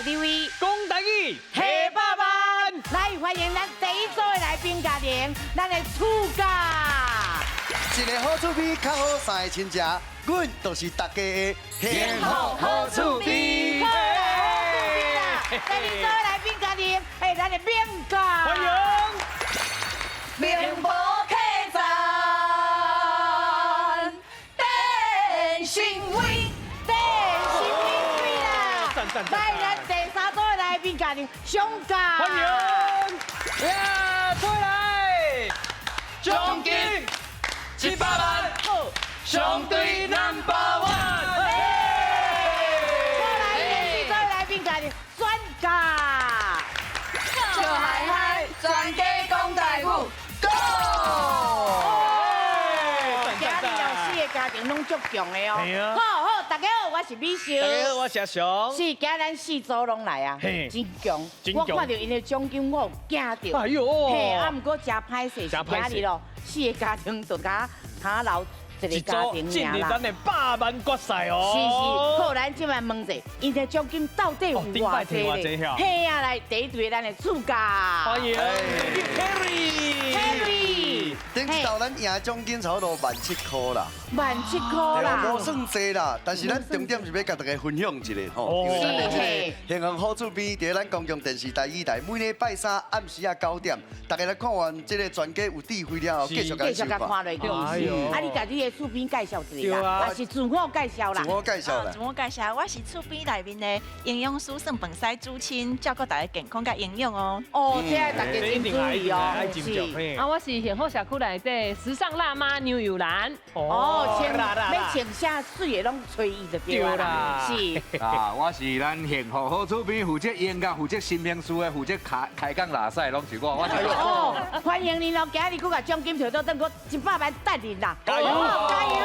地位，讲台语，下百万。来，欢迎咱第一组的来宾家庭，咱的厝家。一个好厝边，较好三个亲戚，阮就是大家的幸福好厝边。第二组的来宾家庭，咱的免家。欢迎。名博客栈，电信威，电信威啦！来，咱第三组的来宾家庭，上家。欢迎。呀，再来，奖金700万，相对 number one。再来，第四组的来宾家庭，专家。就嗨嗨，专家讲台语。今日有4个家庭拢足强的哦。对啊好，大家好，我是美秀。大家好，我是阿雄。是，今日咱4组拢来啊，嘿真强。真强我看到因的奖金，我有惊到。哎呦嘿，啊，毋过真歹势，是真歹势今日咯，4个家庭就加留一个家庭进入尔啦。咱的100万决赛哦。是，好，咱今晚问者，因的奖金到底有顶摆偌济摕偌济咧？晓嘿啊，来第一队咱的厝家。欢迎 Harry。顶一道咱赢奖金差不多17000啦， 17000对啊，无啦。算济啦，但是咱重点是要甲大家分享一下吼，哦因为咱的这是个幸福好厝边，伫咱公共电视台1台，每礼拜三暗时啊9点，大家来看完这个专家有智慧了后，是继续甲继续甲收看。看落去。哎呦啊，你家己的厝边介绍一下对啊啦，还是自我介绍啦自？我介绍啦自，我介绍，我是厝边内面的营养师，算饭西煮亲，照顾大家健康甲营养哦。哦，这大家真注意哦，爱斟酌嘿。啊，我是幸福社区内底时尚辣妈牛油兰。哦，请啦啦要请下水的拢吹伊就对啦，是。啊，我是咱幸福好厝边负责演甲负责新名书的，负责开讲拉赛，拢是我，我是哦，欢迎你咯！今日佫甲奖金摕到，等我100万等你啦！加油加油！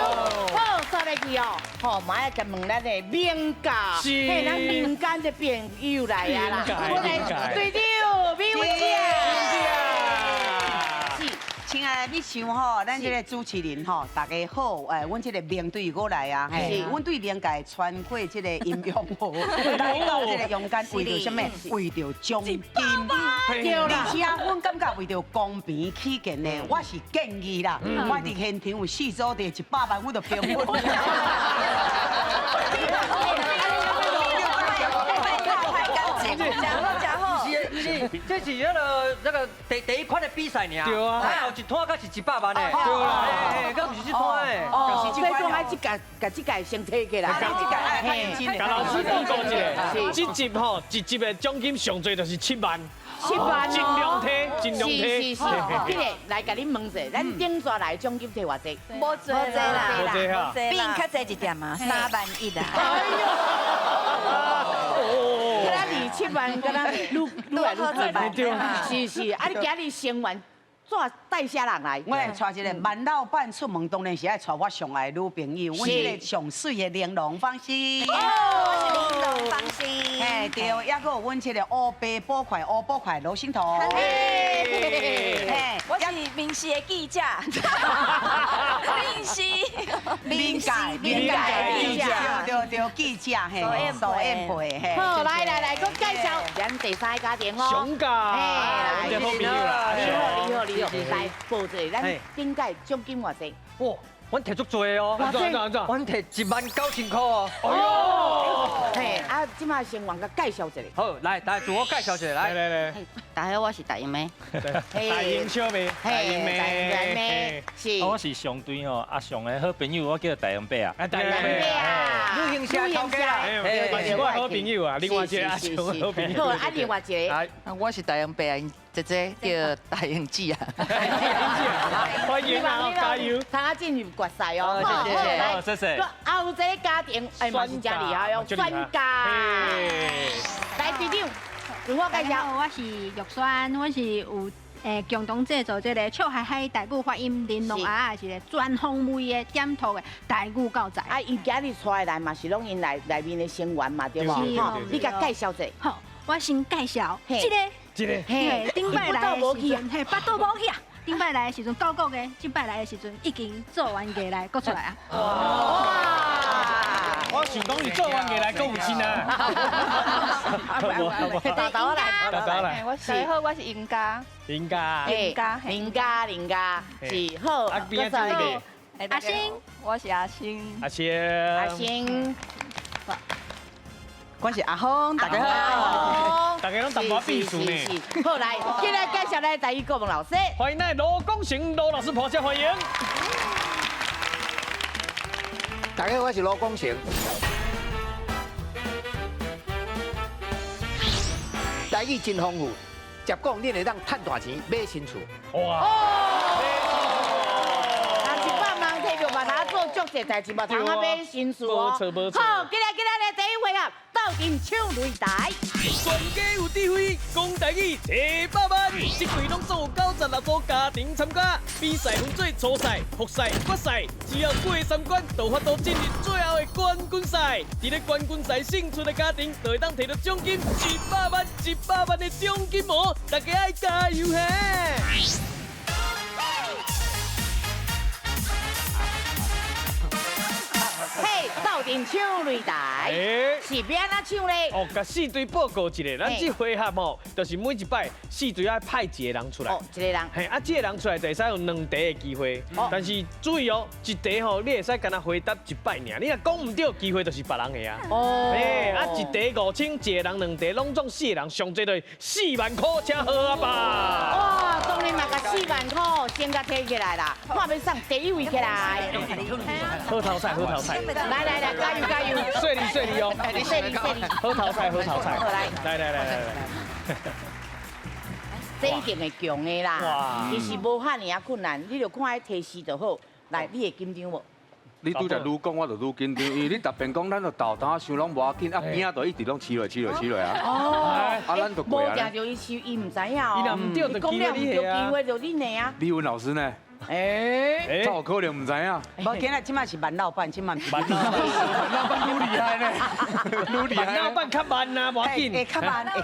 好，坐落去哦。好，马上甲问咱的民家，是嘿，咱民间的朋友来啊啦！民我间的队长美文姐，是。亲爱的，你想吼，咱这个主持人吼，大家好，阮这个名队过来啊，嘿，阮对名界传过这个阴阳号，来到这个阳间，为着什么？为着奖金。对啦，而且阮感觉为着公平起见呢，我是建议啦，我伫现场有4组的100万，我就平稳。这是那个第一款的比赛尔，对啊还有一摊才是100万的，对啦哎，敢不是这摊的？哦，所以讲爱这届先摕起来，甲老师报告一下，这集吼，一集的奖金上最就是7万7万尽量摕，尽量是摕。是，迄个来甲恁问者，咱顶座来奖金摕偌济？无济啦，无济哈比较济一点嘛，3万1啦。哦，敢若离7万，敢若愈来愈近。对是是，啊，你今日生完怎带啥人来？我来带一个万老板出门，当然是爱带我上爱女朋友，阮这个上水的玲珑芳心。哦，放心。嘿，对，还佫有阮这个乌白宝块、乌宝块罗心彤。嘿，我是明视的记者，明视，民界记者，对，记者嘿，苏燕培嘿。好，来，我介绍咱第三个家庭哦。熊家，嘿，这好朋友啦。你好，来报一下，咱顶届奖金偌济？哇，阮摕足多的哦，阮摕19000块哦。哎嘿，啊，即马先往个介绍一下。好，来，自我介绍一下，来，来，大家好，我是大英妹。大英小妹，大英大英妹，是。我是上队吼，阿上的好朋友，我叫大英伯啊。大英妹啊，女形社头家啦，嘛是我好朋友啊，另外一个阿雄的好朋友。好，啊，另外一个，我是大英伯啊，姐姐叫大英姐啊。欢迎啊，加油！他要进入决赛哦。谢谢。还有一个家庭，嘛是真厉害哦，专家。来，队长，自我介绍。我是玉酸，我是有共同制作这个笑嗨嗨台语发音玲珑啊，是一个全方位的点头的台语教材。啊，伊今日出来来嘛是拢因内面的成员嘛，对无？吼，你甲介绍者。好，我先介绍嘿这个，嘿，顶摆来的无去啊时阵，嘿，巴肚无去啊。顶摆来的时阵高高的，即摆来的时阵已经做完过来，搁出来啊。哇！我想讲你做完嘅来讲有钱啊！大头来，大头来，我是好，我是赢家，林家，林家是好，啊边仔这个阿星，我是阿星，阿星，阿星，我是阿峰，大家好。好，大家拢淡薄避暑呢。好来，今日介绍咱第一国文老师，欢迎咱罗光成罗老师捧场欢迎。大家好，我是罗光成。台语真丰富，接讲恁会当赚大钱，买新厝。哇！那100万摕着把它做足侪代志，无通啊买新厝哦。好，今日的第一回合，斗阵抢擂台。全家有智慧，讲台语100万，这回拢总有96组家庭参加。比赛分做初赛、复赛、决赛，只要过3关，就法度进入最后的冠军赛。伫咧冠军赛胜出的家庭，就会当摕到奖金100万，100万的奖金哦！大家爱加油嘿！嘿，斗阵抢擂台，是要安怎抢咧？哦，甲4队报告一下，咱这回合哦，就是每一摆4队要派一个人出来。哦，一个人。嘿，啊，这个人出来就会使有2题的机会，但是注意哦，一题吼，你会使干那回答一摆尔，你若讲唔对，机会就是别人的啊。哦。嘿，啊，一题5000，一个人2题，拢总4个人，上最多4万块，请好啊吧。哇，当然嘛，甲4万块先甲摕起来啦，看要送第一位起来。好淘汰，好淘汰。来，加油加油！顺利哦，顺利。好淘汰。好来，这一定会强的啦。其实无遐尔困难，你就看迄提示就好。来，你会紧张无？你拄则愈讲，我就愈紧张，因为你逐遍讲咱就豆豆想拢无要紧，啊边仔就一直拢起落啊。哦，啊，咱就过啊。无定着伊收，伊唔知影哦。伊若唔对，就讲了唔对，机会就你呢啊。李文老师呢？诶，怎有可能唔知影？无，今日即摆是万老板，今晚万老板愈厉害呢，愈厉害。万老板较慢啊，无要紧。会较慢，对。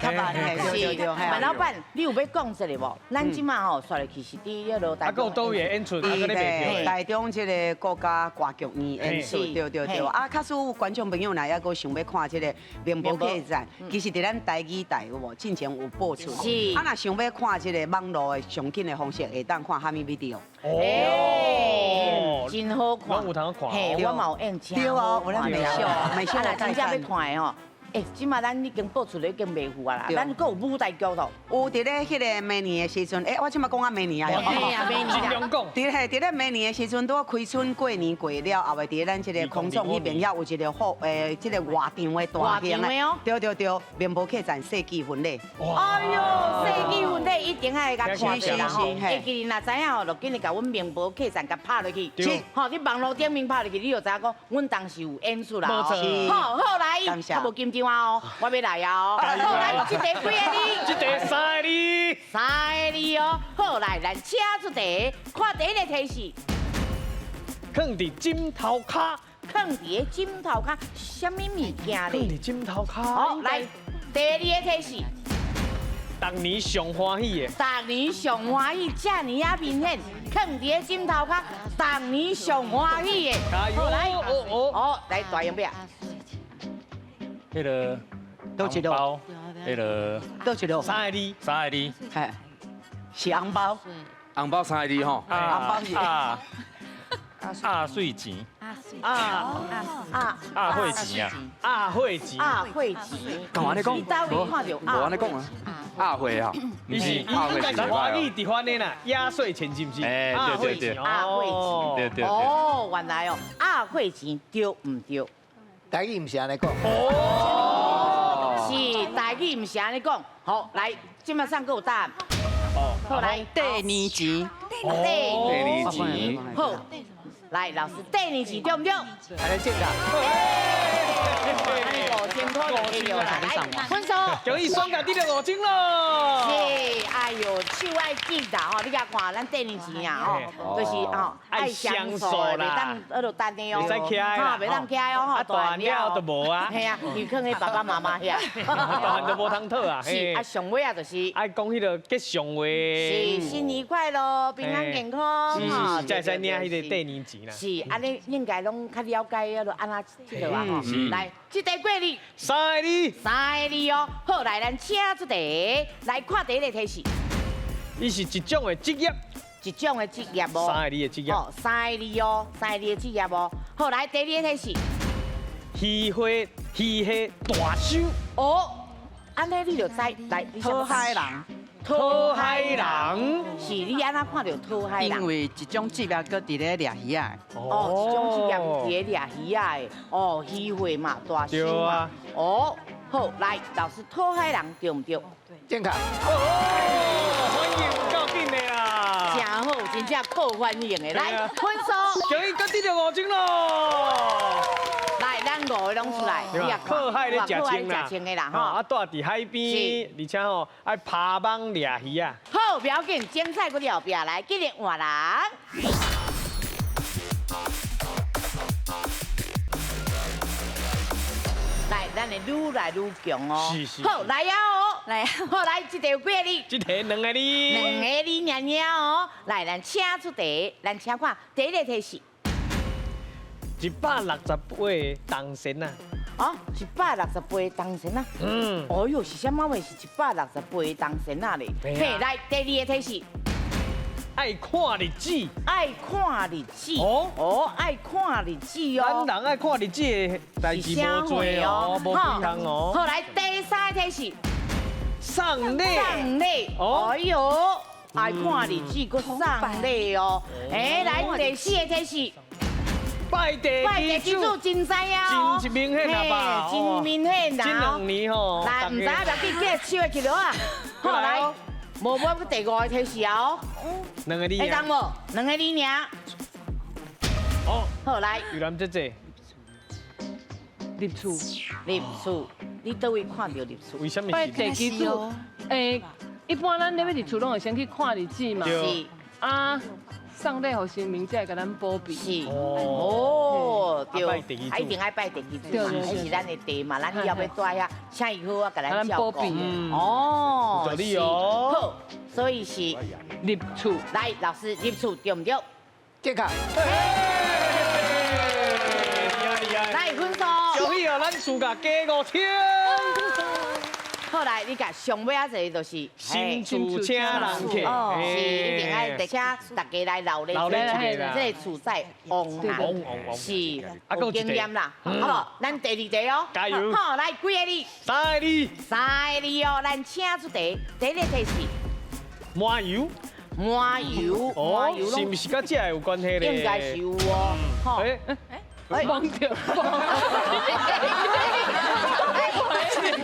万老板，你有要讲一个无？咱即马吼刷入去是伫迄落台。啊，有倒位演出，啊，搁咧卖票。台中这个国家歌剧院演出，对。啊，假使观众朋友若还阁想要看这个名博客栈，其实伫咱台语台有无？之前有播出。是。啊，若想要看这个网络的上紧的方式，会当看虾米 video。哦，真好看，我有通看，嘿，我嘛有用听，对哦，有咱美秀，啊，真正要看的吼。哎，即马咱已经播出了，已经袂赴啊啦。咱阁有舞台剧咯。有伫咧迄个明年的时阵，我即马讲明年啊。明年。尽量讲。伫咧明年的时阵，拄开春过年过了，后尾伫咱这个空中迄边遐有一个好这个外场的大型的，对，面部客栈世纪婚礼。哎呦，世纪婚礼一定爱甲看下啦吼。会记若知影吼，就紧日甲阮面部客栈甲拍落去。是。吼，你网络顶面拍落去，你就知影讲，阮当时有演出啦。冇错。好来，较无紧张哦，我要来啊！好来，这题几个你？这题3个你。3个你哦，好来，咱请出题，看第一个提示。放伫枕头骹。放伫枕头骹，什么物件咧？放伫枕头骹。好，来，第二个提示。逐年上欢喜的。逐年上欢喜，这呢啊明显，放伫枕头骹，逐年上欢喜的。加油！来，哦，来大用表。迄个。都一路，迄个都一路，3个你，3个你，嘿，是红包3个字吼，红包是税钱，会钱啊，会钱，干嘛你讲？无安尼讲啊，会啊，不是，伊应该华语伫翻的啦，压岁钱是不是？哎，对，对，哦，原来哦，会钱对唔对？台语唔是安尼讲。是台语唔是安尼讲，好来，今麦上有答案。好来，第二钱，第二钱，好，来老师，第二钱对唔对？安尼正噶。5,000块就可以了啦。来，分数。恭喜双甲得了5,000咯。是，哎呦，手爱紧啦吼，你甲看，咱第二钱啊吼，就是吼爱享受的，袂当喺度等的哦，袂使徛哈，袂当徛哦，吼，大汉了就无啊。系啊，又囥喺爸爸妈妈遐，大汉就无通讨啊。是，啊上尾啊就是，爱讲迄个吉祥话。是，新年快乐，平安健康，是，才使领迄个第二钱啦。是，安尼应该拢较了解啊，就安那即个啊吼。来，这题过你3个字。3个字哦，好，来咱请出题，来看第一个提示。伊是一种的职业，一种的职业无？3个字的职业。哦，3个字哦，3个字的职业无？好，来第二个提示。戏戏大收。哦，安尼你就知，来，讨海人，讨海人。是你安怎看到讨海人？因为一种职业搁伫咧掠鱼啊。哦，一种职业伫咧掠鱼啊的，哦，戏会嘛，大收对嘛啊。哦，好，来，老师讨海人对唔对？健康。哦，欢迎够紧的啦。真好，真正够欢迎的。来，分数。恭喜得了5,000咯。来，咱5个拢出来，对吧？靠海咧食青啦，的啦，吼，啊，住伫海边，而且吼爱爬网掠鱼啊。好，不要紧，精彩搁后壁来，记得换人。来，咱的愈来愈强哦。是是。好，来呀哦，来，好来，这题有几个字？这题2个字。2个字尔尔哦。来，咱请出题，咱请看第一个提示。168杯当神啊！哦，160杯当神啊！哦哟，是啥物话？是160杯当神啊咧！嘿，来第二个提示。爱看日子。爱看日子。哦，爱看日子哦。咱人爱看日子的代志无多哦，无几项哦。好，来第三个提示。送礼。送礼。哎哟，爱看日子，搁送礼哦。哎，来第四个提示。拜地基主真知影哦，真明显啦吧？真明显啦。这2年吼，来，唔知影记记手会记落啊。好来，无我第5个提示哦。2个字。会当无？2个字尔。哦。好来。玉兰姐姐。入厝。入厝，你倒位看到入厝？为什么？拜地基主，一般咱入去入厝拢会先去看日子嘛。是。啊。送礼互神明，才会甲咱保庇。是哦，对，一定爱拜地基主嘛，迄是咱的地嘛，咱以后要住遐，请伊好啊，甲咱照顾。哦，有道理哦。好，所以是入厝。来，老师入厝对唔对？健康。来分数。恭喜哦，咱厝价加5000。后来你甲上尾啊，一个就是新厝请人客，是一定爱得请大家来留咧，这个厝在旺啊，是有经验啦，好不好？咱第2题哦，加油！好，来几个字？3个字。3个字哦，咱请出题，第一个提示。麻油。麻油，哦，是不是跟这有关系咧？应该是有哦。好，忘掉。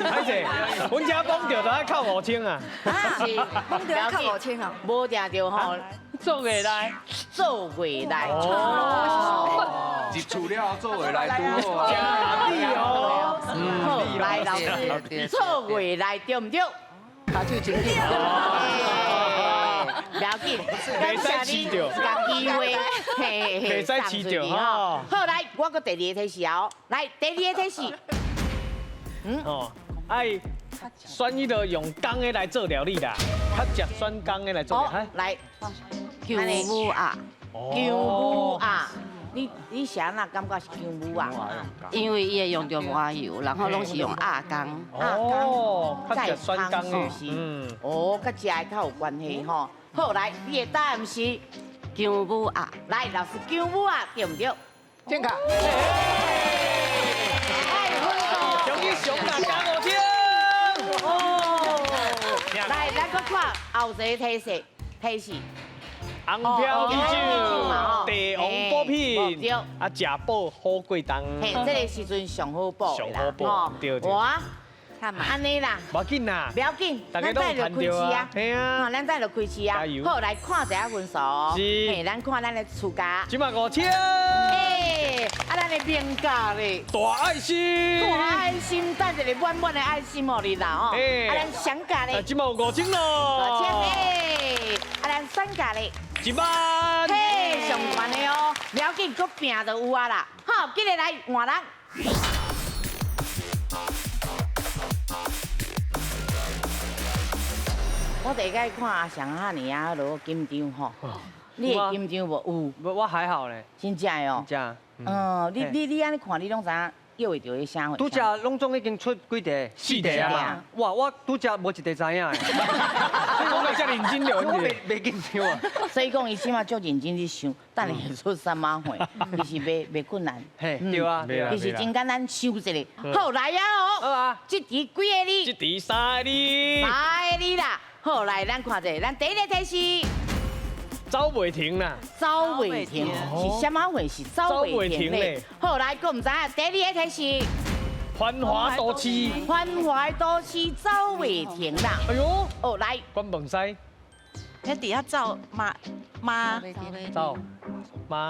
歹势，阮家绑着都要扣5000啊。是，绑着要扣5000啊。无定着吼，做月来，做月来。哦，入厝了做月来拄好啊。假理哦。好，来老师，做月来对唔对？他就决定。不要紧，袂使试着，甲机会，袂使试着哈。好，来，我个第2个提示哦，来，第2个提示。哦，爱选迄个用公的来做料理啦，较食选公的来做料理。来，姜母鸭，姜母鸭。你是安那感觉是姜母鸭？因为伊会用着麻油，然后拢是用鸭肝。哦，较食酸干的，哦，甲食的较有关系吼。好，来，你的答案是姜母鸭。来，老师姜母鸭对唔对？健康。恭喜熊大加5000。哦。来，咱搁看后一个提示。红飘啤酒、地王补品，啊，食饱好过冬。嘿，这个时阵上好补上好补，对对。我安尼啦，无要紧啦不，要紧，大家都有看到啊，嘿啊，咱再就开始啊加油，好来看一下分数，是嘿，咱看咱的厝家，即马5000，哎，啊，咱的评价咧。大爱心，大爱心，带一个满满的爱心哦，你啦哦，嘿啊，咱双价咧，即马有50005咯，千诶，啊，咱三价咧， 1万，嘿，上悬的哦，不要紧，搁拼就有啊啦，好，记得来换人。我第一摆看阿翔哈尼啊，落紧张吼，你会紧张无？有，我还好嘞，真正的哦。真正。你安尼看，你拢知影约会到迄啥货？拄只拢总已经出几题4题啊，哇，我拄只无一题知影的，所以讲你遮认真了，我袂紧张啊。所以讲，伊起码足认真去想，等你会出三马会，其实袂困难。嘿，对啊，其实真简单，想一个。好来啊哦，好啊，这题几个你？这题3个你， 3个你啦。好来，咱看者，咱第一个题是走袂停啦，走袂停，是什么话？是走袂停咧。好来，佫唔知影，第二个题是繁华都市，繁华都市走袂停啦。哎呦，哦来，关门西，喺底下走马走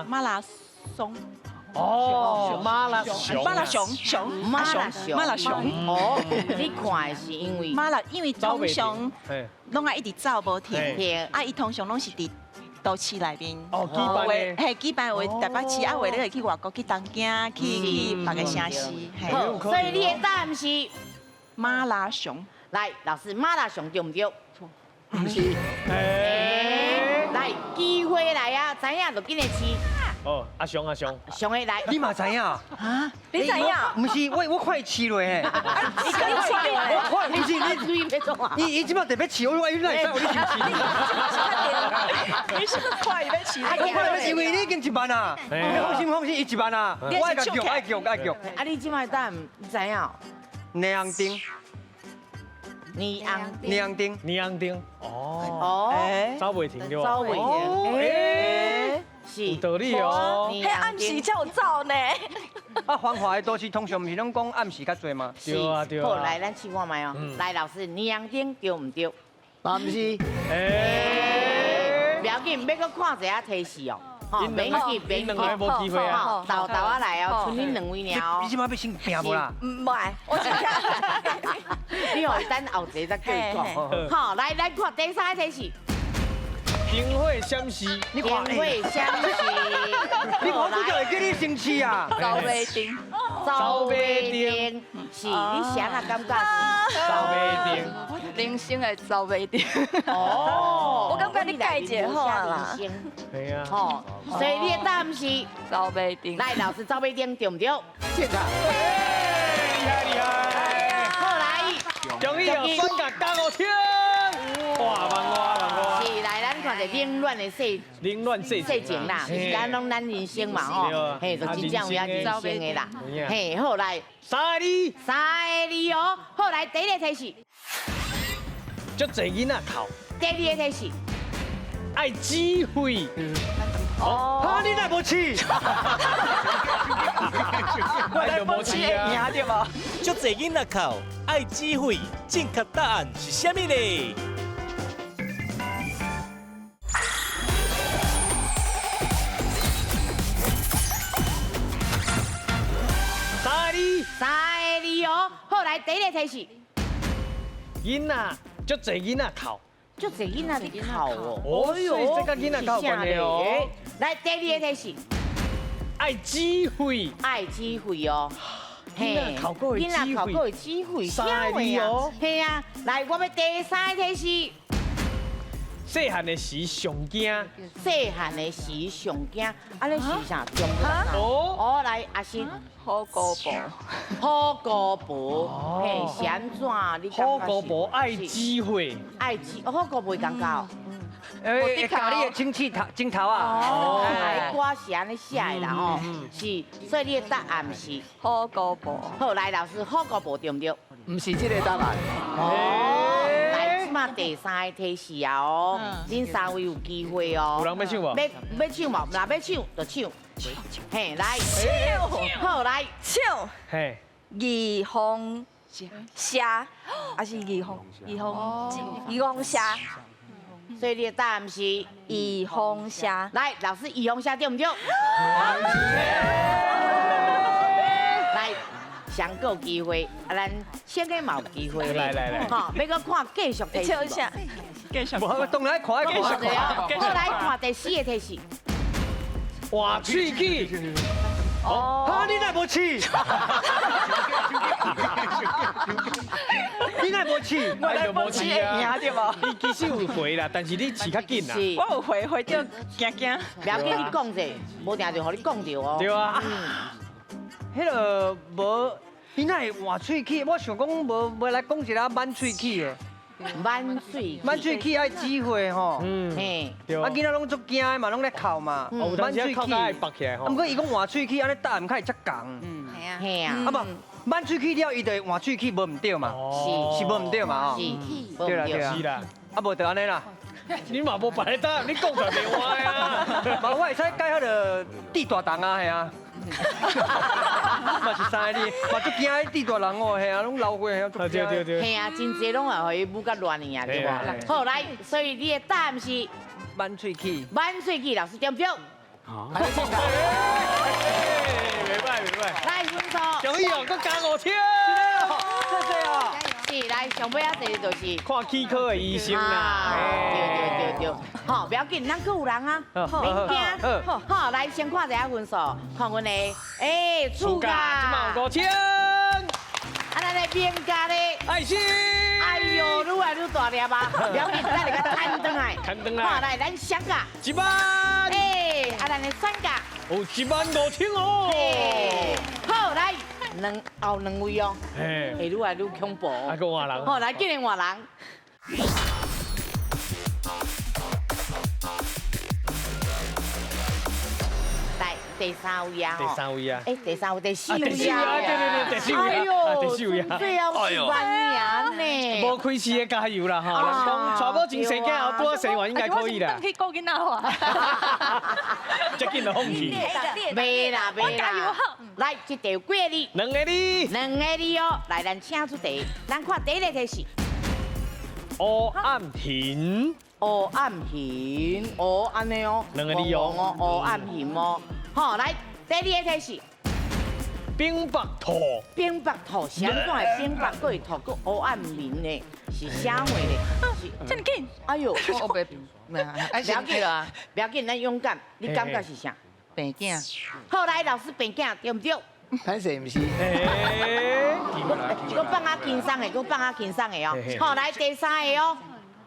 马拉松，哦，马拉松，马拉熊，马拉熊，哦，你看的是因为因为通常嘿，拢爱一直走无停，停啊，伊通常拢是伫都市内面。哦，举办的，嘿，举办为台北市啊，为了去外国去东京，去别个城市，嘿，好，所以你的答案是马拉松。来，老师马拉松对唔对？不是，诶，来，机会来啊，知影就紧来试。哦，阿雄，上个来，你嘛知影？啊？你知影？不是，我快试落嘿。你跟你试我不是你，注意别做啊！伊即马特别试，我你来使我你试。你是快要试，因为你已经1万啊，放心，伊1万啊，我爱叫，爱叫。啊，你即摆答案知影？尼昂丁，尼昂丁，哦，哦，走袂停对吧？走袂停，诶，是有道理哦，迄暗时才有走呢。啊，繁华的都市通常不是拢讲暗时较多吗？对啊对啊。好，来，咱试看卖哦。来，老师，尼昂丁对唔对？嘛不是，诶，不要紧，要搁看一下提示哦。吼，免急，免急，两个无机会啊。好，豆豆啊来哦，剩恁2位尔你即马要先拼无啦？唔爱，我真你互伊等后一个再叫伊讲。好，来，咱看第三个提示。灯火闪烁，灯火相识，你我拄则会叫你生气啊！走袂停，走袂停，是你啥啊感觉是？走袂停，人生的走袂停。哦，我感觉你解解好啊啦。对啊。哦，所以你的答案是走袂停。来，老师走袂停对唔对？现场，厉害！好来，恭喜哦，选价加5000，哇，万五。是来，咱看者冷暖的细凌乱世细情啦，是咱拢咱人生嘛吼，嘿，就真正有影人生的啦。嘿，好来3个你， 3个你哦，好来第一个提示，足侪囡仔哭，第二个提示，爱机会。啊，你来无试？我就无试啊。对无？足侪囡仔哭，爱机会，正确答案是啥物呢？3个你哦，好来第一个提示，囡仔，足侪囡仔哭，足侪囡仔伫哭哦。哦，所以这个囡仔较有关系哦。来第二个提示，爱机会，爱机会哦。囡仔考过的机会囡仔考过的机会，三个你哦。嘿啊，来我要第三个提示，细汉的时上惊。细汉的时上惊，安尼是啥？中文哦。哦，来阿信，好高步，好高步，嘿，是安怎？你感觉是好高步爱机会，爱机，好高步会感觉哦。会教你的镜头啊！哦，来歌是安尼写的啦吼，是，所以你的答案是好高步。好来，老师好高步对唔对？不是这个答案。哦，来，即马第三个提示啊哦，恁3位有机会哦。有人要唱无？要唱无？若要唱就唱。嘿，来，好来，唱嘿，二风虾，还是宜丰虾？所以你的答案是宜丰虾。来，老师宜丰虾对不对？来，上个有机会，咱先给冇机会咧。来，好，要搁看继续提示。笑一下，我当然看，继续好来看第4个提示。换喙齿。啊，你哪无试？你哪无试？我就无试啊，对无？伊其实有回啦，但是你试较紧啦。是，我有回到惊。不要紧，你讲者，无定就互你讲着哦。对啊。迄个无，你哪会换喙齿？我想讲无来讲一下满喙齿的。满喙齿爱指挥吼。嘿，对啊，囡仔拢足惊的嘛，拢咧哭嘛。满喙齿爱拔起来吼。不过伊讲换喙齿，安尼答案较会才共。嘿啊。啊不，满喙齿了，伊就换喙齿，无唔对嘛。是无唔对嘛？是，对啦对啦。是啦。啊无就安尼啦。你嘛无别的答案，你讲出来袂歪啊。嘛我会使改迄个地大档啊，系啊。嘛是三个字，嘛足惊迄地大人哦，系啊，拢老岁啊，足惊。对。嘿啊，真侪拢会互伊母甲乱去啊，对吧？好来，所以你的答案是满喙齿。满喙齿，老师对不对？袂歹。来分数。容易哦，佮加5千。谢哦。是来上尾仔一个就是看齿科的医生啦。对，好，不要紧，咱佫有人啊，免惊。好，来先看一下分数，看阮的，厝价，即嘛有5000。啊，咱的边家咧，爱心。哎呦，愈来愈大粒啊！不要紧，咱来甲摊转来。好，来咱双价1万。啊，咱的三价有15000哦。好，来后两位哦，嘿，会愈来愈恐怖。啊，个换人。好，来今年换人。来第三位啊！第三位啊！第三位、第4位啊！第4位啊！对，第4位啊！哎呦，第4位啊！最后1万年呢！无亏死的加油啦哈！人讲娶某真生囝后多生完应该可以啦。去顾囡仔话。这紧就放弃。袂啦，加油好！来，这题有几个字？2个字。2个字哦！来，咱请出题，咱看第一个提示。黑暗屏。黑暗屏，黑安尼哦。 2个字哦。黑暗屏哦。好，来第2个提示。冰白兔。冰白兔，相关的冰白过兔，过黑暗面的，是啥货咧？这么紧？哎呦，我袂，不要紧啊，不要紧，咱勇敢。你感觉是啥？病囝。后来老师病囝对不对？歹势毋是？我放下轻松的，我放下轻松的哦。好，来第3个哦，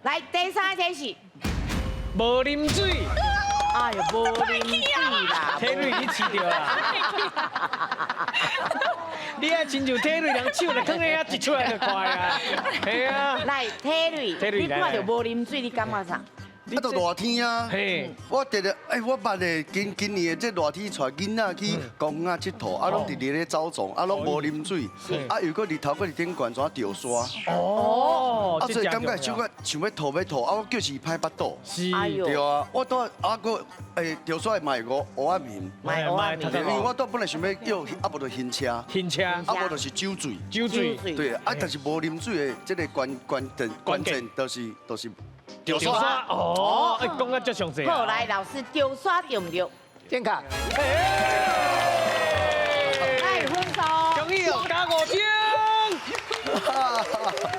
来第3个提示。无啉水。哎呦，无啉水啦！体内你饲着啦。你爱亲像体内人手，就放喺遐一出来就快啊。系啊。来体内，你看到无啉水，你感觉啥？啊，都热天啊！嘿，我直直，我捌的今年的这热天，带囡仔去公园佚佗，啊，拢直直咧走丛，啊，拢无啉水，啊，又搁日头搁伫顶悬怎掉沙。哦，啊，所以感觉想要吐，啊，我叫是歹巴肚。是，对啊，我都啊搁掉沙卖我黑暗面，因为我都本来想要叫啊，无就晕车，啊，无就是酒醉，对啊，但是无啉水的这个关键就是。掉沙哦，讲啊，足详细。好，来老师掉沙对唔对？健康。来分数。恭喜哦，加5000。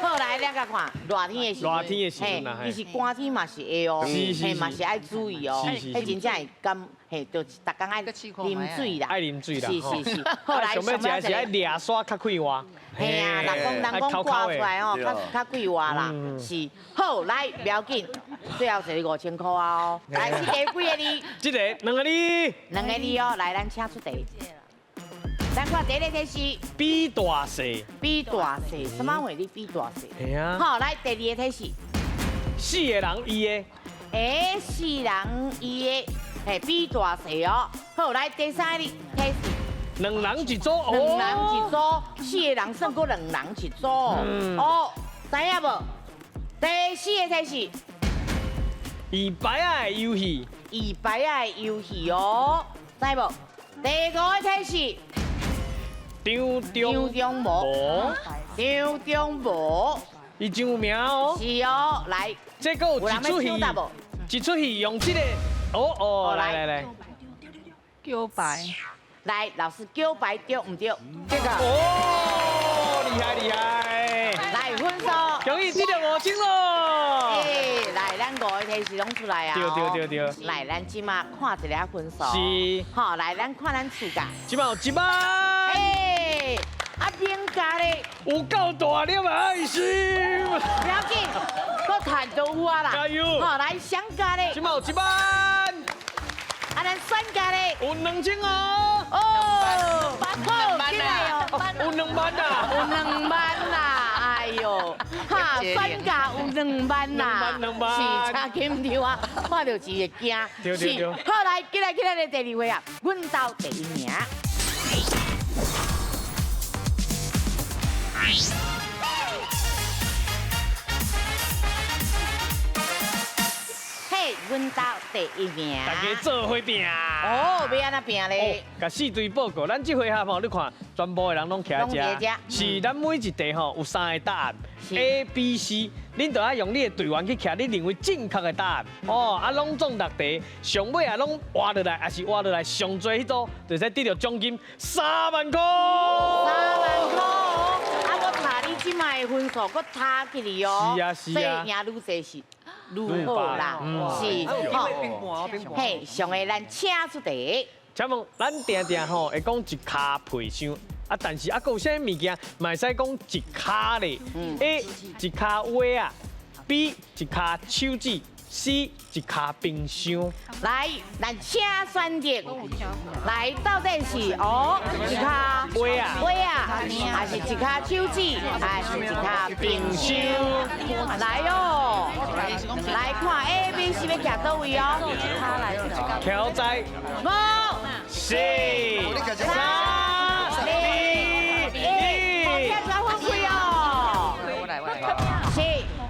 好，来咱甲看热天的时阵，热天的时阵啦，其实寒天嘛是会哦，嘛是爱注意哦，迄真正会感，就逐工爱啉水啦，爱啉水啦。是。后来上尾食是爱掠沙较快活。嘿啊，人讲挂出来哦，较快活啦，是。好，来不要紧，最后是5000块哦。来，这个几个字？这个2个字。2个字哦，来，咱请出题。咱看第一个提示。比大细。比大细，什么话？你比大细？系啊。好，来第2个提示。4个人伊的。4人伊的，比大细哦。好，来第3个提示。2人一组。2人一组，4个人算过2人一组。哦，知影无？第4个提示。伊牌仔的游戏。伊牌仔的游戏哦，知无？第5个提示。张中无。张中无，伊真有名哦。是哦，来，这个有一出戏有人要抢答无？一出戏用这个，来，叫白，来，老师叫白对唔对？这个，哦，厉害，来分数，恭喜这个5金咯。诶，来，咱5个提示拢出来啊！对。来，咱即马看一下分数。是。好，来，咱看咱厝家。即马有1万。诶，啊，边家咧有够大了嘛爱心。不要紧，搁赚都有啊啦。加油！好，来商家咧，即马有1万。啊，咱选家咧，有2000哦。哦，好，进来哦，有2万啊。有2万啦，哎呦，哈，选家有2万啦， 2万是差紧对啊，看到钱会惊。对。好来，起来的第2位啊，阮到第1名。嘿，阮到第1名。大家做伙拼。哦，要安怎拼咧？甲4队报告，咱这回合吼，你看全部的人拢徛遮，是咱每一题吼有3个答案 ，A、B、C， 恁就要用你的队员去徛你认为正确的答案。哦，啊，拢中6题，上尾啊拢活落来，还是活落来上最迄组，就使得到奖金3万块。3万块哦！啊，我查你即摆的分数，我差起哩哦。是啊，所以赢愈济是愈好啦，是吼。嘿，上个咱请出题。请问咱定定吼会讲一卡配箱，啊，但是啊，佫有啥物件嘛会使讲一卡咧？A 一卡袜啊 ，B 一卡手指 ，C 一卡冰箱。来，咱请选择。来，到底是哦一卡袜啊，还是一卡手指，还是一卡冰箱？来哦，来看 A、B、C 要徛倒位哦。挑在5、4、3、2、1。分开哦。是，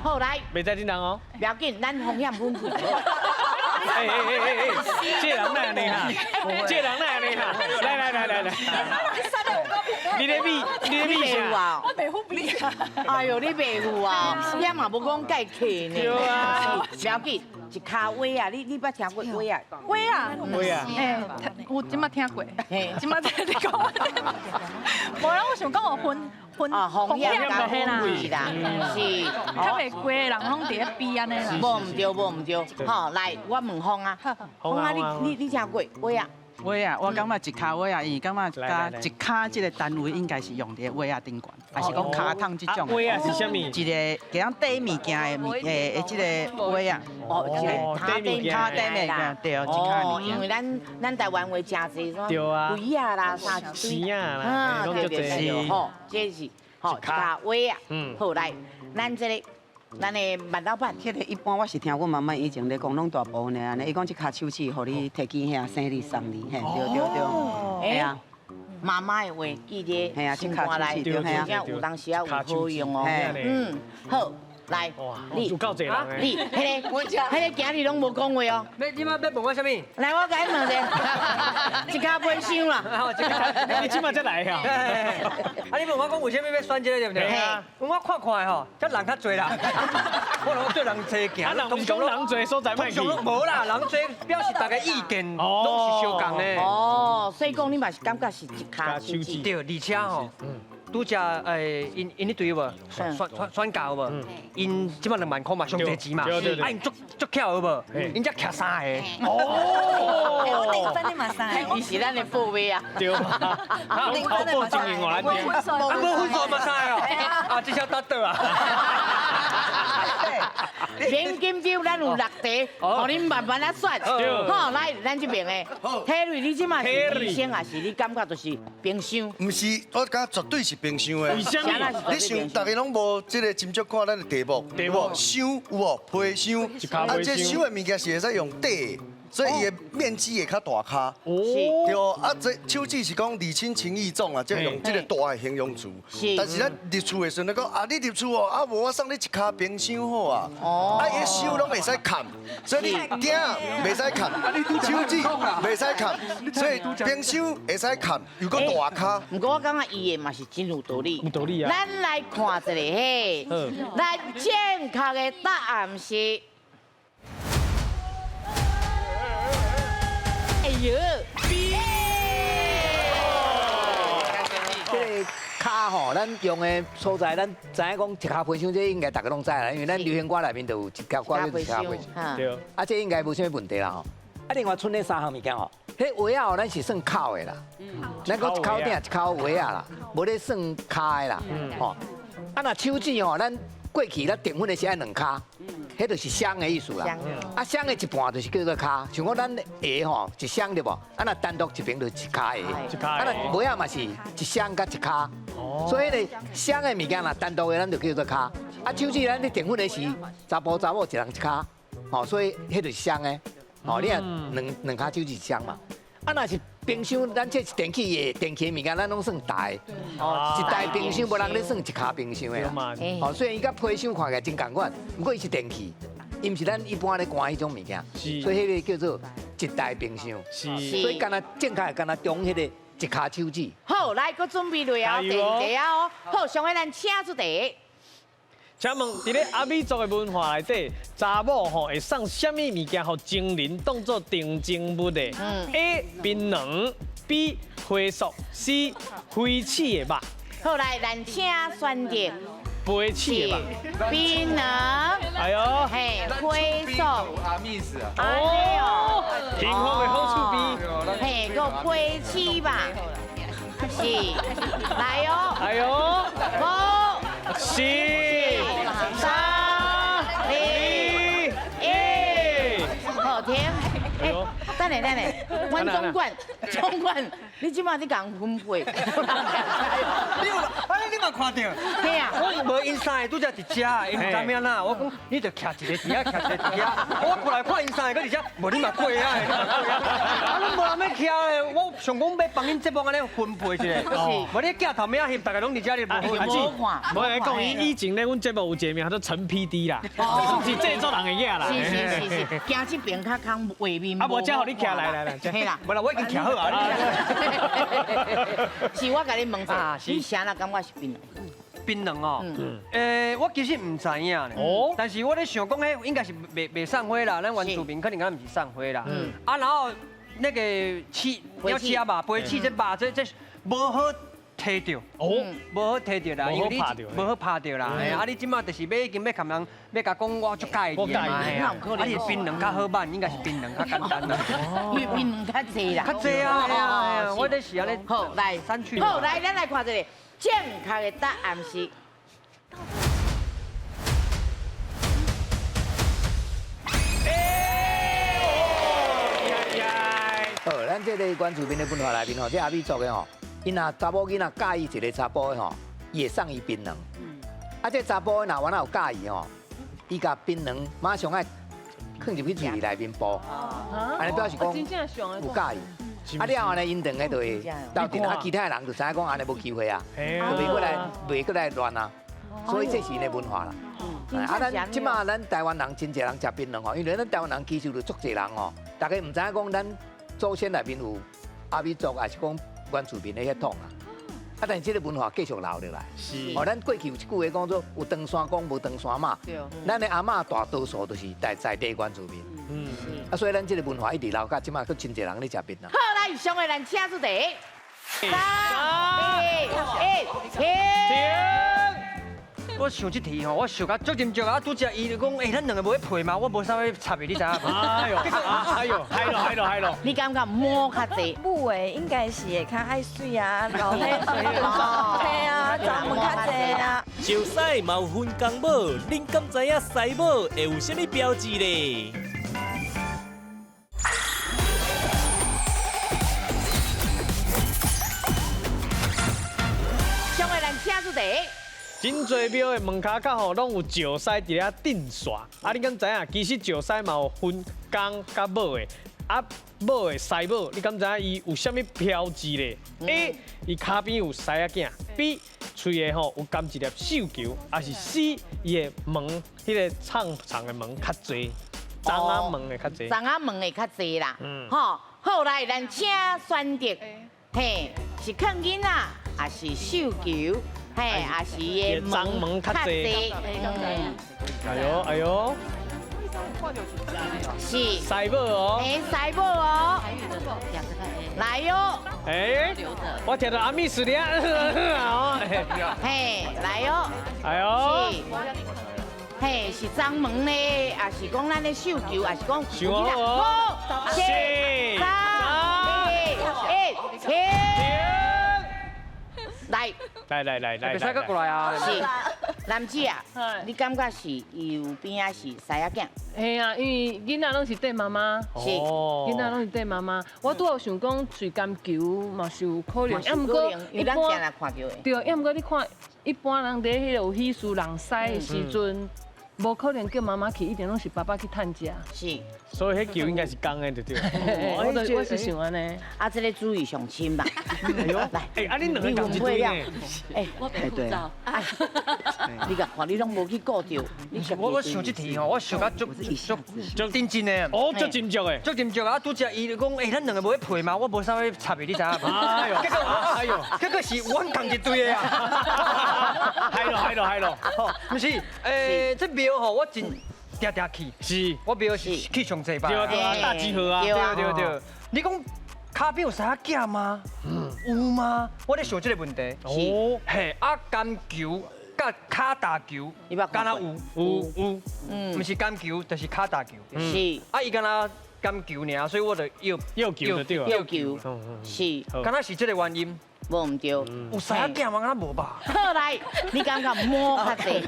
好来，袂使叮当哦。不要紧，咱风险分开。这人哪安尼哈？这人哪安尼哈？来，你咧比啥？我袂服你。哎呦，你袂服啊？也嘛无讲介客呢。对啊。不要紧，一卡袜啊，你捌听过袜啊？喂啊，哎，我今麦听过，今麦听你讲。无啦，我想讲我分红叶甲红啦，是啦，是。较袂贵的人拢伫咧比安尼啦。无唔对。好，来，我问风啊，风啊，你听过袜啊？袜啊，我感觉一卡袜啊，伊感觉加一卡这个单位应该是用伫袜啊顶悬，还是讲卡烫这种？袜啊是啥物？一个讲底物件的这个袜啊。哦，底物件。卡底物件，对，一卡物件。因为咱台湾话真济，什么对啊，龟啊啦，啥丝啊啦，对，好，这是好一卡袜啊。好来，咱的万老板，迄个一般我是听我妈妈以前咧讲，拢大部分的安尼，伊讲这卡手指，互你摕起遐生理送你，嘿，对，哎啊，妈妈的话记得，嘿啊，这卡手指，对，嘿啊，有当时啊有好用哦。好。来，你有够济人诶！你，迄个今日拢无讲话哦。你妈要问我啥物？来，我甲你问者，一卡杯箱啦。你即马才来啊？啊，你问我讲为什么要选这个对不对？我看看吼，这人较侪啦。我拢对人多行。啊，人讲人侪所在卖去。无啦，人多表示大家意见拢是相共的。哦，所以讲你嘛是感觉是一卡手指。对，而且吼。拄只因你对无？选教无？因即摆2万块嘛，上侪钱嘛。啊，因足巧有无？因才徛3个。哦，我定分你嘛3个。伊是咱的副位啊。对嘛？啊，头部经营我来听。啊，无分数嘛3个哦。啊，这下答对啊。现金酒咱有6题，互恁慢慢啊选。好，来，咱这边的，Terry，你即马是医生还是你感觉就是冰箱？唔是，我感觉绝对是冰箱的。为什么？你想，大家拢无这个斟酌看咱的题目，箱有无？皮箱，啊，这箱的物件是会使用底的。所以伊的面积会较大卡。是。对，啊，这手指是讲礼轻情意重啊，即用这个大的形容词。是。但是咱入厝的时阵，讲啊，你入厝哦，啊无我送你一卡冰箱好啊。哦。啊，伊手拢袂使砍，所以你囝袂使砍，手指袂使砍，所以冰箱会使砍，又搁大卡。不过我感觉伊的嘛是真有道理。有道理啊。咱来看一下嘿，咱正确的答案是。 哎呦！这个卡吼，咱用的所在，咱知影讲一卡皮箱，这应该大家拢知啦，因为咱流行歌内面就有一卡歌叫一卡皮箱。对。啊，这应该无什么问题啦吼。啊，另外剩那3项物件吼，迄鞋啊吼，咱是算扣的啦。咱讲一扣顶一扣鞋啊啦，无咧算卡的啦。吼。啊，那手指吼，咱过去咱订婚的是爱2卡。 迄就是箱的意思啦，啊箱的一半就是叫做卡，像讲咱鞋吼一箱对无？啊那单独一边就一卡鞋，啊那鞋啊嘛是一箱甲一卡，所以咧箱的物件啦单独的咱就叫做卡，啊手指咱咧订婚的是查甫查某一人一卡，吼所以迄就是箱的，吼你啊两卡手指一箱嘛，啊那是冰箱，咱这是电器的物件，咱拢算大的，一台冰箱无人咧算一卡冰箱的啦，吼虽然伊甲皮箱看起来真共款，不过伊是电器。 伊毋是咱一般咧关迄种物件，所以迄个叫做一台冰箱。是，所以干那正确干那中迄个一卡手指。好，来，佮准备落后第二题哦。好，上尾咱请出题。请问，伫咧阿美族的文化内底，查某吼会送什么物件，互情人当做定情物的？A. 槟榔 ，B. 花束 ，C. 飞起的肉。好，来，咱请选择。 飞起的吧，槟榔，哎呦，嘿，灰手，阿密斯啊，哦，平衡的好处比，嘿，个灰起吧，是，来哟，哎呦5、4、3、2、1，好停，等下，阮总管，你即马在讲分配。你嘛看到？嘿啊，我无因三个拄则伫遮，因唔知咩啦。我讲你着徛一个伫遐，徛一个伫遐。我过来看因三个，搁伫遮，无你嘛过啊！啊，拢无人要徛咧。我想讲要帮恁节目安尼分配一下。无你镜头尾仔翕，大家拢伫遮，你无看。无来讲，以前咧，阮节目有一个名叫做陈 PD 啦，是制作人的嘢啦。是，行这边较空画面。啊，无只互你徛来，嘿啦，无啦，我已经徛好啊。是我甲你问下，你啥啦感觉是槟榔？槟榔哦，我其实唔知影咧，但是我咧想讲，迄应该是袂送花啦，咱原住民肯定敢唔是送花啦。啊，然后那个要吃吧，飞起这肉这无好摕到，无好摕到啦，因为你无好拍到啦。啊，你即马就是已经要含人要甲讲我足介意嘛，啊，是槟榔较好办，应该是槟榔较简单啦。因为槟榔较济啦。较济啊，我咧是安尼。好，来，好来，咱来看这个。 正确的答案是。好，咱这个原住民的文化内面吼，这阿美族的吼，因若查某囡仔介意一个查甫的吼，伊会送伊槟榔。啊，这查甫的若原来有介意吼，伊甲槟榔马上爱放入去嘴里面剥，安尼表示讲有介意。 啊了后呢，因两个就会斗阵，啊其他人就知影讲安尼无机会啊，袂过来乱啊，所以这是因的文化啦。啊，咱即马咱台湾人真侪人食槟榔吼，因为咱台湾人其实就足侪人吼，大家唔知影讲咱祖先内面有阿美族，还是讲原住民的血统啊。啊，但是这个文化继续留落来。是。哦，咱过去有一句话讲做有长山公，无长山马。对。咱的阿嬷大多数都是在地原住民。啊，所以咱这个文化一直留到即马，佫真侪人咧食槟榔。好，来，上个咱请出题。3、2、1，停！我想这题吼，我想甲足认真啊，拄则伊就讲，咱两个无咧配嘛，我无啥物插的，你知影？哎呦，嗨咯！你感觉摸较济？母诶，应该是会较爱水啊，然后咧水咯，嘿啊，查某较济啊。招西嘛有分工无？恁敢知影西母会有啥物标志咧？ 上个咱请出题。真侪庙的门骹较吼，拢有石狮伫遐顶煞。啊，你敢知影？其实石狮嘛有分公甲母的。啊，某的西某，你敢知影伊有啥物标志咧？A， 伊骹边有狮仔镜 ；B， 喙的吼有含一粒绣球，还是 C， 伊的门，迄个长长的门较侪，张仔门的较侪。张仔门的较侪啦。吼，后来咱请选择，嘿，是看囡仔，还是绣球，嘿，还是伊的门较侪。哎呦哎呦！ 是西某哦，哎，西某哦，来哟，哎，我听到阿密斯咧，嘿，来哟，哎呦，是，嘿，是张门呢，还是讲咱的绣球，还是讲绣哦，五、四、三、二、一，停！来，别使过来啊！是，男子啊，你感觉是伊有边啊是狮仔镜？嘿啊，因为囡仔拢是缀妈妈，是，囡仔拢是缀妈妈。我拄有想讲喙甘球嘛是有可能，毋过因为咱定来看到的。对，毋过你看一般人伫迄个有喜事人驶的时阵，无可能叫妈妈去，一定拢是爸爸去探家。是，所以迄球应该是公的，对对。我是想安尼。啊，这个注意上亲吧。哎呦，来，哎，啊，恁两个共一队呢？哎，我被护照。你甲看，你拢无去顾着。我想这题吼，我想到足认真的。哦，足斟酌的。足斟酌啊！拄只伊就讲，哎，咱两个无去配嘛，我无啥物插的，你知影无？哎呦，哎呦，结果是阮共一队的啊！嗨咯，吼，不是，这庙吼，我真定去。是，我庙是去上济吧？对啊，大集合啊！对。你讲骹边有啥镜吗？有吗？我咧想这个问题。哦，嘿，啊，甘球甲骹大球，敢若有，唔是甘球，就是骹大球。是。啊，伊敢若甘球尔，所以我就要球就对了。要球，是。敢若是这个原因。无唔对，有啥镜吗？敢若无吧？好来，你感觉摸较济？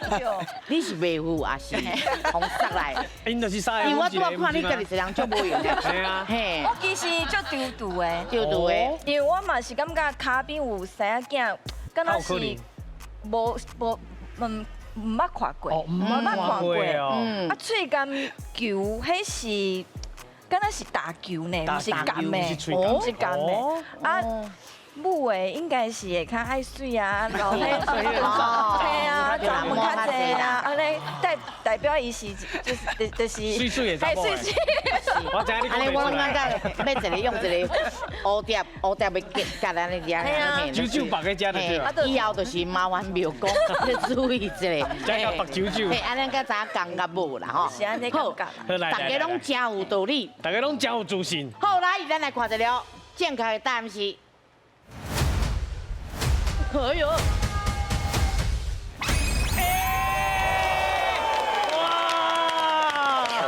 你是妹夫还是红色来？因就是啥？因为我拄仔看你家己一人足无用的。系啊，嘿。我其实足丢丢的，丢丢的，因为我嘛是感觉骹边有狮仔镜，敢若是无唔捌看过，唔捌看过。啊，喙甘球，迄是敢若是大球呢，唔是甘的，唔是甘的。啊。母的应该是会较爱水啊，然后咧，嘿啊，专门较济啊，安尼代表伊是就是水水的查某。我知你安尼我拢感觉要一个用一个蝴蝶的夹安尼夹。九白个夹就对了。以后就是麻烦庙公要注意一下。加个白九九。嘿，安尼甲早讲甲无啦吼。是安尼讲讲。大家拢真有道理。大家拢真有自信。好来，咱来看一了，正确的答案是。哎呦！哇！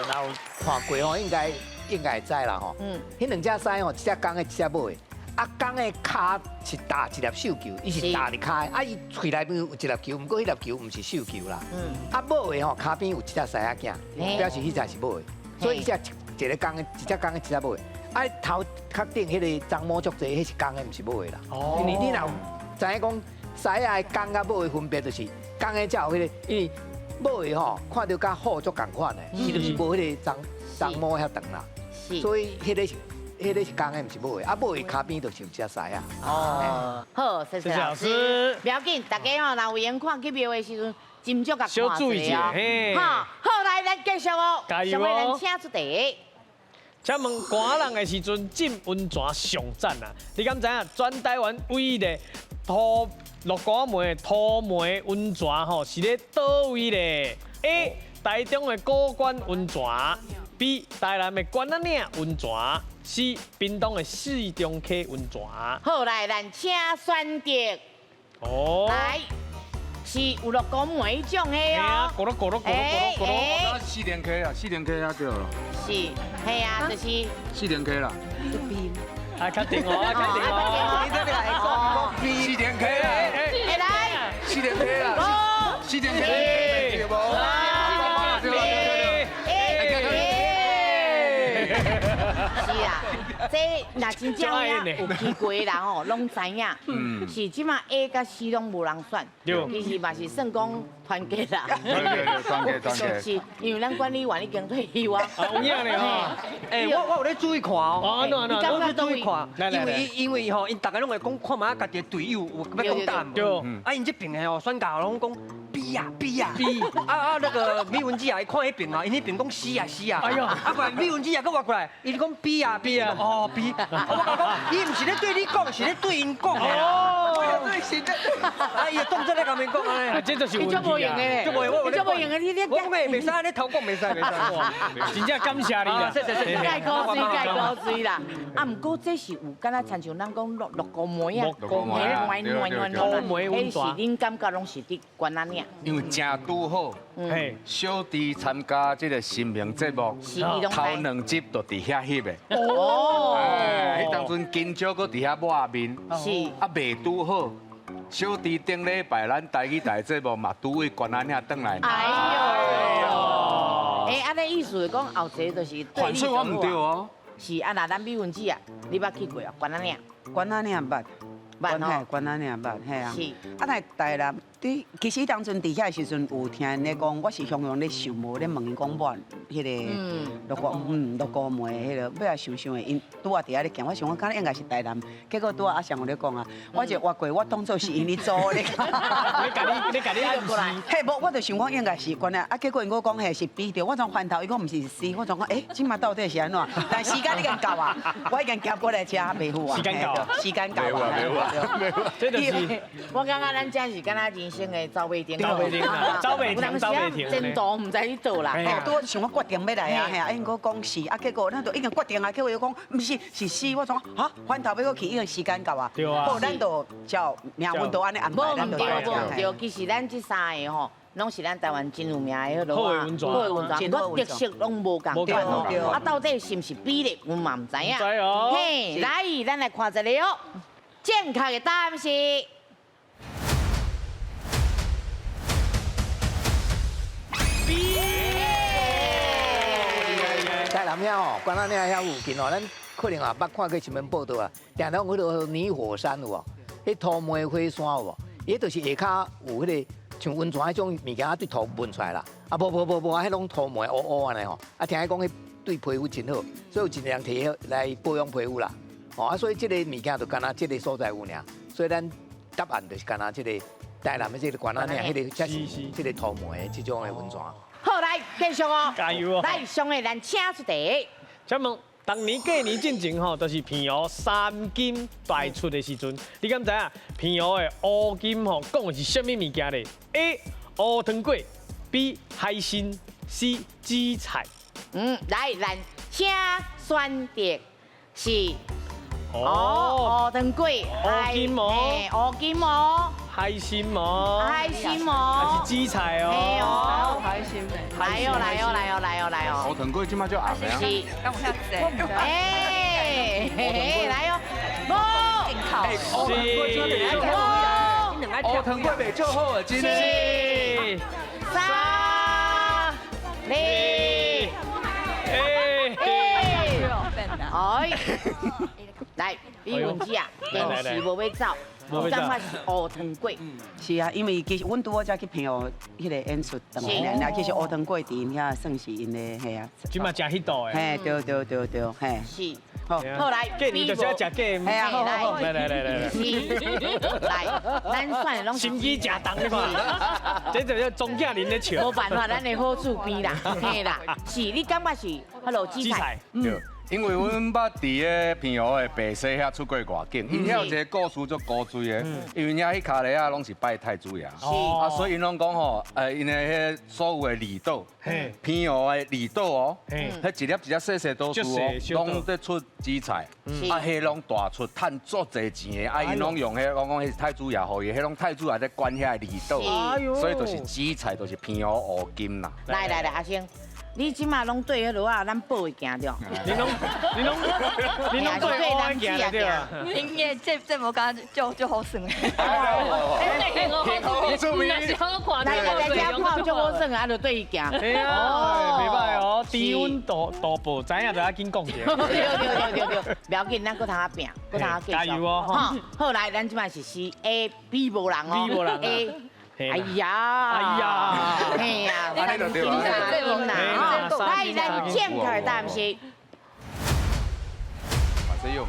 然后看过吼，应该会知啦吼。迄两只狮吼，一只公的，一只母的。啊，公的骹是打一粒绣球，伊是打伫骹的。啊，伊喙内面有一粒球，不过迄粒球唔是绣球啦。啊，母的吼，骹边有一只狮仔镜，表示迄只是母的。所以伊只一个公的，一只公的，一只母的。啊，头壳顶迄个脏毛足侪，迄是公的，唔是母的啦。因为你若知影讲。狮仔的公甲母的分别就是，公的才有迄个，因为母的吼看到甲虎足共款的，伊就是无迄个脏毛遐长啦，所以迄个是公的，唔是母的，啊母的骹边就是有只狮仔。哦，好，谢谢老师。不要紧，大家吼，若有缘看去庙的时阵，斟酌甲看一下哦。好，好来，咱继续哦，加油哦！上位咱请出题。请问寒人的时阵浸温泉上赞啊？你敢知影全台湾唯一的鹿港梅土梅温泉吼是咧倒位咧 ？A. 台中的古关温泉 ，B. 台南的关仔岭温泉 ，C. 屏东的四中溪温泉。好来，咱请选择。哦。来，是有鹿港梅迄种的哦。咕噜咕噜咕噜咕噜咕噜。四连 K 啊，四连 K 啊对了。是，系啊，就是四连 K 啦。啊，确定哦，确定哦。你这里来讲四连 K 啦。哎来，四连 K 啦。四连 K。对不？是啊，啦，这若真正有去过的人哦，拢知影，是即马 A 甲 C 拢无人选，其实嘛是算讲团结啦。团结。是，因为咱管理员已经退休啊。有影咧吼。我有咧注意看哦。我有注意看，因为吼，因大家拢会讲看嘛，家己的队友有要讲淡。对。啊，因这边的哦，选教拢讲 B 啊 B 啊 B。那个米文姐啊，伊看迄边啊，因迄边讲 C 啊 C 啊。哎呦，过来米文姐啊，搁过来，伊讲 B 啊 B 啊。哦 B。我讲，伊唔是咧对你讲，是咧对因讲的。哦。对是的。啊，伊动作咧甲面讲啊。这就是问题啊。就无用的，你我讲袂使安尼偷讲，袂使。真正感谢你啦。盖高水啦。啊，毋过这是有敢若亲像咱讲六个梅啊，暖，迄是恁感觉拢是伫关仔岭。因为正拄好，小弟参加这个新闻节目，头2集就伫遐翕的。哦。迄当阵金少搁伫遐抹面，是啊，未拄好。小弟顶礼拜咱台语台节目嘛，拄位关仔岭转来。哎呦！安尼意思是讲后一个就是对你做好。我唔对哦。是啊，那咱美文姐啊，你捌去过啊？关仔岭。关仔岭捌。关仔岭捌，系啊。是。啊，但台南，其实当阵伫遐时阵有听咧讲，我是向阳咧想无咧问伊讲我迄个六个梅迄个，尾啊想的，因拄啊伫遐咧行，我想我敢应该是台南，结果拄啊阿翔有咧讲啊，我就越过我当做是因咧做咧。你家你过来。嘿，无，我就想讲应该是关啊，啊结果因我讲嘿是 B 着，我从翻头伊讲毋是 C， 我从讲即马到底是安怎？但时间已经到啊，我已经行过来车袂赴啊。时间到啊。这就是，我感觉咱这是敢若人生的走马灯，走马亭，前途唔知去倒啦。拄想我决定要来啊，嘿啊，因我讲是，啊结果咱就已经决定啊，结果伊讲毋是是 C， 我从哈翻头要过去，已经时间到啊。对啊。好，咱就照命运都安尼安排，咱就来。对，其实咱这3个吼，拢是咱台湾真有名的迄落啊，好的文章，我特色拢无共款哦。啊，到底是毋是比例，我嘛唔知影。知哦。嘿，来，咱来看一个哦。正确的答案是。B。台南遐哦，关仔岭遐附近哦，咱可能啊捌看过新闻报道啊，定常迄落泥火山有无？迄土梅火山有无？伊就是下骹有迄个像温泉迄种物件对土闻出来啦。啊，无，迄种土梅乌乌安尼吼。啊，听伊讲迄对皮肤真好，所以有尽量摕来保养皮肤啦。哦，啊，所以这个物件就干那这个所在有尔，所以咱答案就是干那这个台南的这个关仔岭迄个，才是这个土梅这种的温泉。好，来继续哦，加油哦！来，上个咱请出题。请问，当年过年进前吼，就是平湖3金败出的时阵，你敢知影平湖的乌金吼讲的是什么物件咧 ？A. 乌糖粿 ，B. 海参 ，C. 紫菜。来，咱请选择是。乌糖粿，乌金毛，乌金毛，海参毛，还是紫菜哦。嘿哦，海参来哦，来哦。乌糖粿即马叫红的啊。是，来哦，乌糖粿袂做好啊，真的。3、2、1，来，李文姐啊，电视无要走，正法是乌糖粿。是啊，因为其实阮拄好才去平湖迄个演出，其实乌糖粿伫因遐算是因的，系啊。即马食迄道的。嘿，对，嘿。是。好来，过年就是要食鸡。系啊，好，来。来，咱选的拢心机食重的嘛，这就叫钟家人的笑。无办法，咱的好处边啦，嘿啦，是你感觉是迄落紫菜？因为阮捌伫个平湖的白沙遐出过外景，因遐有一个故事足古锥的，因为遐迄卡咧啊拢是拜太子爷，啊，所以因拢讲吼，因的迄所有的离岛，平湖的离岛哦，迄一粒细细岛树哦，拢在出紫菜，啊，迄拢大出，趁足侪钱的，啊，因拢用迄讲迄是太子爷予伊，迄拢太子爷在管遐离岛，所以就是紫菜，就是平湖乌金啦。来，阿星。你即马拢对迄落啊，咱报会行着。你拢对我行了对啊。因为这无讲就好算的。你出名，来遮泡就好算啊，就对伊行。哎呀，袂歹哦，低温大步，知影就要紧讲者。对，不要紧，咱搁通啊拼，搁通啊继续。加油哦！哈，好来，咱即马是 A，B 无人哦。B 无人 A。哎呀，嘿呀，安尼就对了。来，咱正确的答案是。这用。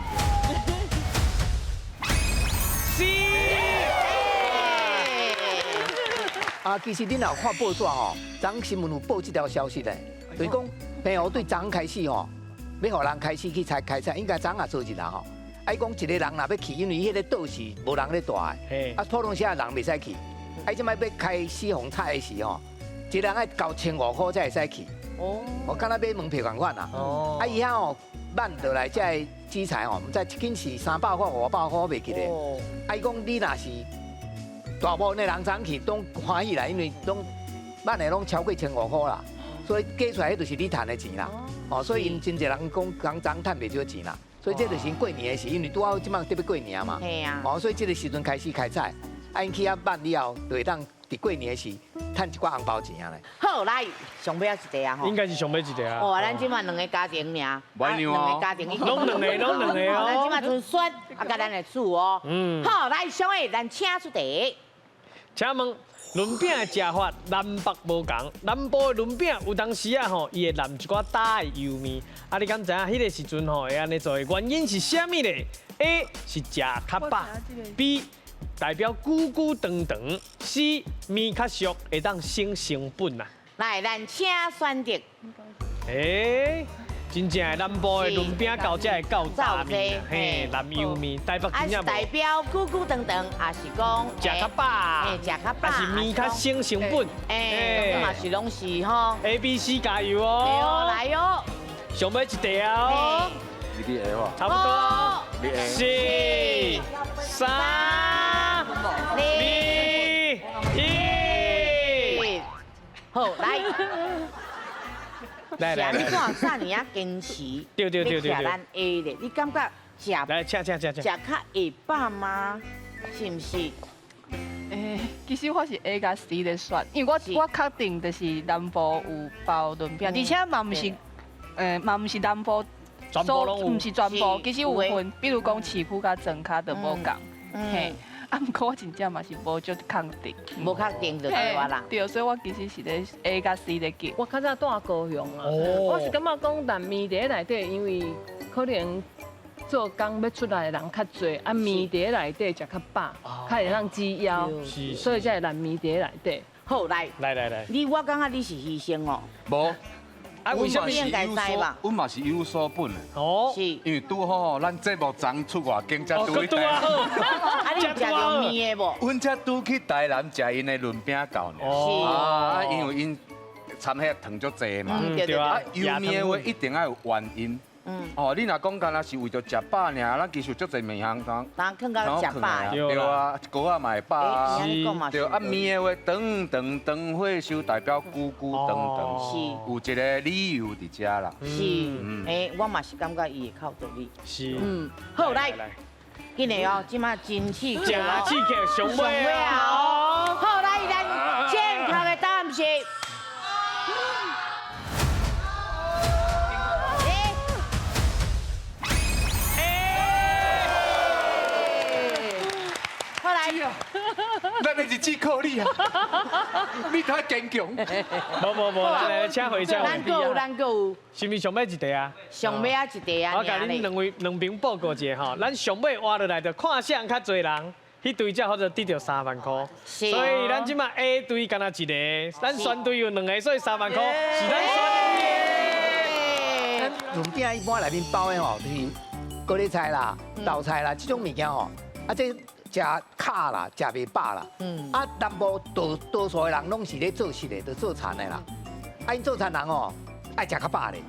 啊，其实恁若有看报纸吼，昨新闻有报这条消息咧，就是讲平湖对昨开始吼，要互人开始去开采，应该昨下做一啦吼。啊，伊讲一个人若要去，因为迄个岛是无人咧住的，啊，普通些人袂使去。啊，即摆要开始红菜的时吼，一个人爱交1500块才会使去。哦，我敢若买门票共款啦。哦，啊，以后吼慢倒来这个资材吼，毋知一斤是300块、500块，我袂记咧。哦，啊，伊讲你若是大部分的人昨去拢欢喜啦，因为拢慢的拢超过1500块啦，所以计出来迄就是你赚的钱啦。哦，所以因真侪人讲昨赚袂少钱啦。所以这就是因过年的时，因为拄好即摆特别过年嘛。系啊。哦，所以这个时阵开始开采。啊，因去啊办了后，就会当伫过年时赚一寡红包钱啊咧。好，来上尾一个啊吼。应该是上尾一个啊。哦，咱即马两个家庭尔，两个家庭，拢两个哦。咱即马剩孙啊，甲咱的厝哦。嗯。好，来上尾咱请出题。请问轮饼的食法南北无同，南部的轮饼有当时啊吼，伊会淋一寡大的油面。啊，你敢知影迄个时阵吼会安尼做的原因是啥物咧 ？A 是食较饱 ，B 代表久久长长 ，C 面较熟会当省成本啊。来，咱请选择。真正的南部的轮饼到这会够炸面，嘿，南油面，台北真正无。代表久久长长，也是讲食较饱，食较饱，也是面较省成本。嘛是拢是吼。A、B、C 加油哦！来哟，上尾一题哦。你的话，差不多。4、3、2、1。好，来。来，你看啥年啊坚持？对。咱 A 咧，你感觉食来吃，食较会饱吗？是毋是？其实我是 A 加 C 咧选，因为我确定就是南部有包轮饼，而且嘛毋是，嘛毋是南部，毋是全部，其实有分，比如讲市区甲庄脚就无共，嘿。啊，毋过我真正嘛是无足确定，无确定就对我啦。对，所以我其实是咧 A 加 C 咧记。我较早住高雄啊，我是感觉讲但面伫内底，因为可能做工要出来的人较侪，啊面伫内底食较饱，较会当止腰，所以才会烂面伫内底。好来，你我感觉你是牺牲哦。无。啊，为什么应该知吧？阮嘛是有所本的，是，因为拄好咱节目昨出外景，才拄去台南。啊，你食过面的无？阮才拄去台南食因的轮饼糕呢。是啊，因为因掺迄糖足济嘛，对啊，油面的话一定要有原因。哦，你若讲干那是为着食饱尔，咱其实足侪面向当坑到食饱对啊，锅啊嘛会饱啊，对啊，面的话长火烧代表久久长长，是有一个理由伫遮啦。是，我嘛是感觉伊会靠道理。是，好来，今日哦，即马真刺激啊！刺激上尾啊！好来，咱正确的答案是。咱的日子靠你啊！你太坚强。无，来，请回。咱有。是毋是上尾一题啊？上尾啊一题啊！我甲恁两边报告一下吼，咱上尾活落来就看谁较侪人，迄队才或者得到3万块。所以咱即马 A 队敢若一个，咱选队有2个，所以3万块是咱选的。咱轮饼一般内面包的吼，就是高丽菜啦、豆菜啦这种物件吼，啊这。食卡啦，食袂饱啦。啊，南部多数的人拢是咧做食的，就做田的啦。啊，因做田人哦，爱食较饱咧。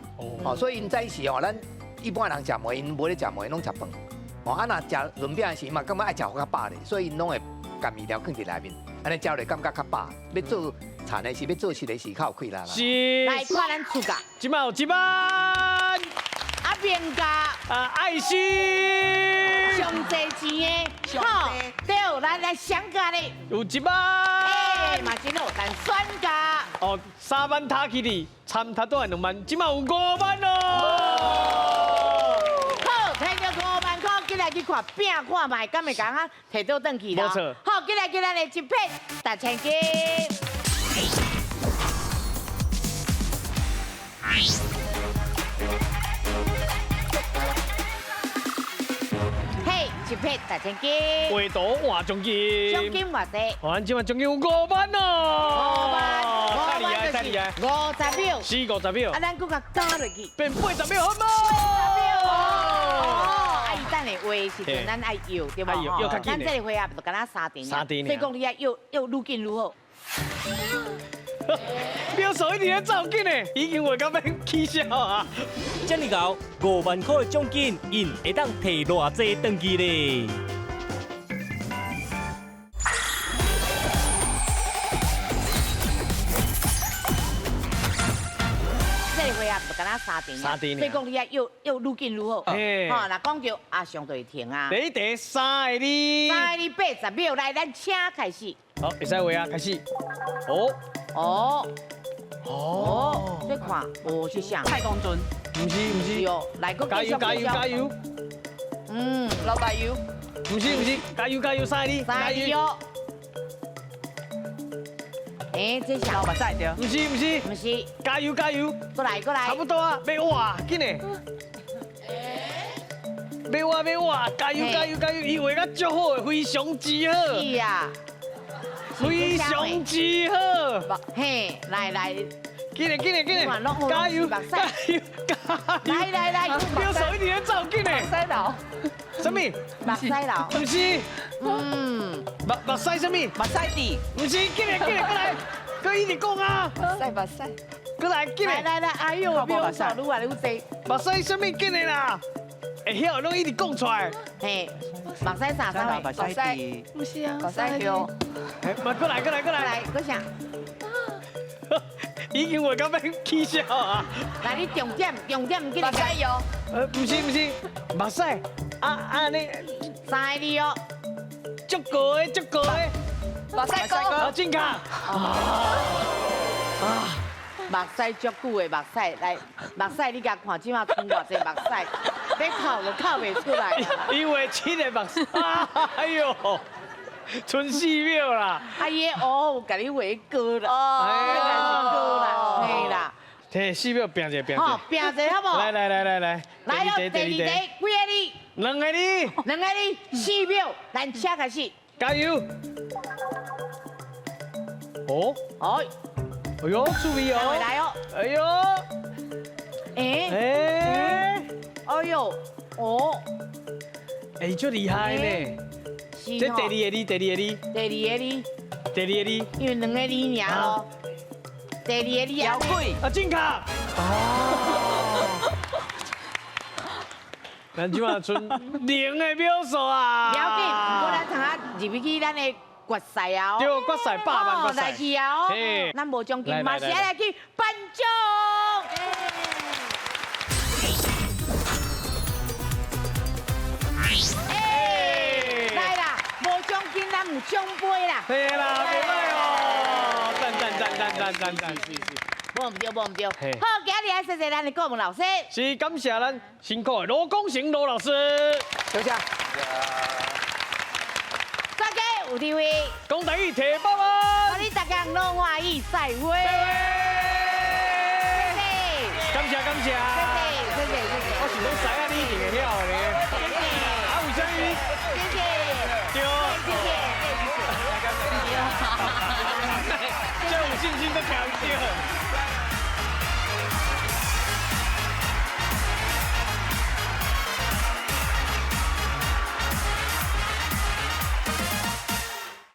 哦，所以因早时哦，咱一般人食糜，因无咧食糜，拢食饭。哦，啊若食轮饼的时嘛，感觉爱食较饱咧，所以因拢会夹面条放伫内面，安尼食咧感觉较饱。要做田的是要做事的是较有气力啦。是。来看咱出价，即摆有1万。啊，评价爱心。上侪钱的，好，对，咱来相加咧。有1万。嘛真好，但选价。哦，3万塔起哩，参塔都系2万，即摆有5万咯。好，摕到5万块，今来去看拼看卖，敢会讲啊？摕到转去啦。没错。好，今来咱的一片大千金。嘿，一片大千金。回头换奖金。奖金偌济？咱今晚奖金有5万咯。太厉害，太厉害。50秒。是50秒。啊，咱搁甲加落去。变80秒，好吗？80秒。哦。啊，伊等下话时阵，咱爱摇对无？摇较紧咱这个回合就敢若3点。3点。所以讲你要摇愈紧愈好。秒数一定要走紧的，已经话到要起笑啊！这么高5万块的奖金，因会当摕偌济回去咧？这个回合就敢若3点。所以讲你要摇愈紧愈好。好，那讲叫阿翔就会停啊。第3个哩。3个哩80秒，来，咱请开始。好，会使话啊，开始。再看，是啥？太公尊，不是哦，来个加油加油加油！老大油，不是，加油加油，3个哩，加油！这啥？老目屎对。不是，加油加油！过来，差不多啊，要哇，紧嘞！要哇，加油加油加油！伊画甲足好的，非常之好。是啊。非常之好，嘿，来，紧嘞，加油，来，秒数一定要走紧嘞，目屎流，什么？目屎流，不是，目屎什么？目屎滴，不是，紧嘞，过来，搁一直讲啊，目屎，过来，紧嘞，来，哎呦，秒数愈来愈多，目屎什么紧嘞啦？会晓拢一直讲出来，嘿，目屎啥？目屎滴，不是啊，目屎流，过来，搁啥？已经话到要起笑啊！来，你重点唔记得。目屎油，不是，目屎你3个哩哦，足够的，目屎膏，正确。目屎足久的目屎，来，目屎你甲看，即马剩偌济目屎，你哭都哭袂出来。因为7个目屎，哎呦，剩4秒啦。啊，伊有甲你画歌啦，应该是歌啦，嘿啦。摕4秒拼者。好，拼者好无？来。来哦，第2题，几个哩？2个哩。2个哩，4秒，咱车开始。加油！哎呦，注意哦！来哦！哎呦，足厉害呢！这第2个哩，因为2个哩尔咯。第2个哩摇滚，正确。咱即马剩0个秒数啊！了解，不过咱通啊入去咱的决赛啊！对，决赛100万决赛。来去啊！咱无奖金，马上来去颁奖。来啦，无奖金咱有奖杯啦。对啦，袂歹哦！赞！无唔对。好，今日来谢谢咱的国文老师。是感谢咱辛苦的罗光成罗老师。谢谢。大家有机会。讲台语摕8万。祝你大家拢欢喜，再会。感谢。谢谢。我是拢知影你一定会晓的咧。谢谢。啊，为什么？谢谢。对。这有信心都听对。